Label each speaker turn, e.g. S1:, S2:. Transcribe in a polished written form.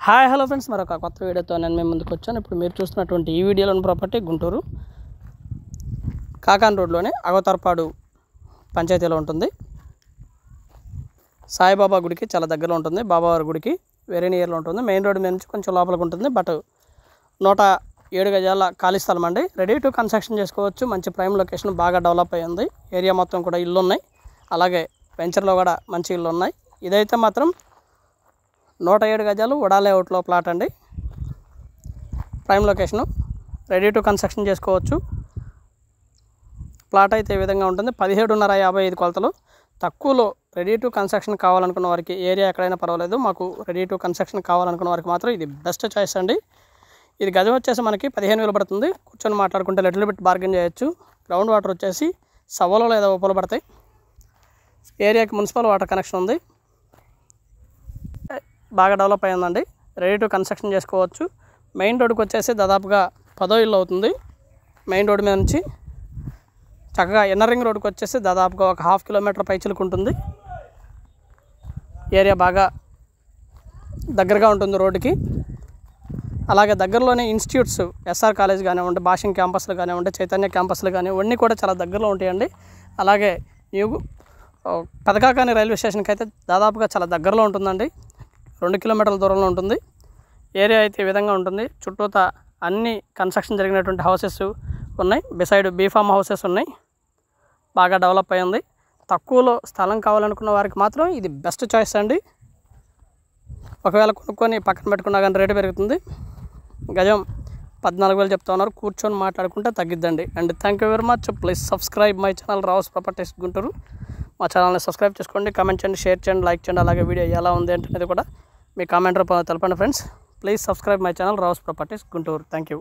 S1: Hi hello friends, మరొక కొత్త వీడియోతో నేను మీ ముందుకు వచ్చాను. ఇప్పుడు మీరు చూస్తున్నటువంటి ఈ వీడియోలోని ప్రాపర్టీ గుంటూరు కాకాన్ రోడ్లోనే అగోతర్పాడు పంచాయతీలో ఉంటుంది. సాయిబాబా గుడికి చాలా దగ్గరలో ఉంటుంది. బాబావారి గుడికి వెరీ నియర్లో ఉంటుంది. మెయిన్ రోడ్ మీద నుంచి కొంచెం లోపలికి ఉంటుంది. బట్ 107 గజాల ఖాళీ స్థలం అండి. రెడీ టు కన్స్ట్రక్షన్ చేసుకోవచ్చు. మంచి ప్రైమ్ లొకేషన్, బాగా డెవలప్ అయ్యింది. ఏరియా మొత్తం కూడా ఇల్లు ఉన్నాయి. అలాగే వెంచర్లో కూడా మంచి ఇల్లు ఉన్నాయి. ఇదైతే మాత్రం 107 గజాలు వడా లేఅవుట్లో ప్లాట్ అండి. Prime location, ready to construction చేసుకోవచ్చు. ప్లాట్ అయితే ఈ విధంగా ఉంటుంది. 17.55 కొలతలు. తక్కువలో రెడీ టు కన్స్ట్రక్షన్ కావాలనుకున్న వారికి, ఏరియా ఎక్కడైనా పర్వాలేదు, మాకు రెడీ టు కన్స్ట్రక్షన్ కావాలనుకున్న వారికి మాత్రం ఇది బెస్ట్ చాయిస్ అండి. ఇది గజం వచ్చేసి మనకి 15,000 పడుతుంది. కూర్చొని మాట్లాడుకుంటే లిటిల్ బిట్ బార్గెన్ చేయొచ్చు. గ్రౌండ్ వాటర్ వచ్చేసి సవ్వలో లేదా ఉప్పలు పడతాయి. ఏరియాకి మున్సిపల్ వాటర్ కనెక్షన్ ఉంది. బాగా డెవలప్ అయ్యిందండి. రెడీ టు కన్స్ట్రక్షన్ చేసుకోవచ్చు. మెయిన్ రోడ్కి వచ్చేసి దాదాపుగా 10 ఇల్లు అవుతుంది. మెయిన్ రోడ్ మీద నుంచి చక్కగా ఇన్నర్ రింగ్ రోడ్కి వచ్చేసి దాదాపుగా ఒక 1/2 కిలోమీటర్ పైచిలకు ఉంటుంది. ఏరియా బాగా దగ్గరగా ఉంటుంది రోడ్డుకి. అలాగే దగ్గరలోనే ఇన్స్టిట్యూట్స్, ఎస్ఆర్ కాలేజ్ కానివ్వండి, భాషింగ్ క్యాంపస్లు కానివ్వండి, చైతన్య క్యాంపస్లు కానివ్వండి కూడా చాలా దగ్గరలో ఉంటాయండి. అలాగే పెదకాకాని రైల్వే స్టేషన్కి అయితే దాదాపుగా చాలా దగ్గరలో ఉంటుందండి. 2 కిలోమీటర్ల దూరంలో ఉంటుంది. ఏరియా అయితే ఈ విధంగా ఉంటుంది. చుట్టూతా అన్ని కన్స్ట్రక్షన్ జరిగినటువంటి హౌసెస్ ఉన్నాయి. బిసైడ్ బీఫామ్ హౌసెస్ ఉన్నాయి. బాగా డెవలప్ అయ్యింది. తక్కువలో స్థలం కావాలనుకున్న వారికి మాత్రం ఇది బెస్ట్ చాయిస్ అండి. ఒకవేళ కొనుక్కొని పక్కన పెట్టుకున్నా కానీ రేటు పెరుగుతుంది. గజం 14,000 చెప్తా ఉన్నారు. కూర్చొని మాట్లాడుకుంటే తగ్గిద్దండి. And thank you very much. Please subscribe my channel Rao's properties Guntur. మా ఛానల్ని సబ్స్క్రైబ్ చేసుకోండి, కామెంట్ చేయండి, షేర్ చేయండి, లైక్ చేయండి. అలాగే వీడియో ఎలా ఉంది అనేది కూడా మీ కామెంట్ రూపంలో తెలపండి friends. Please subscribe my channel Rao's properties Guntur. Thank you.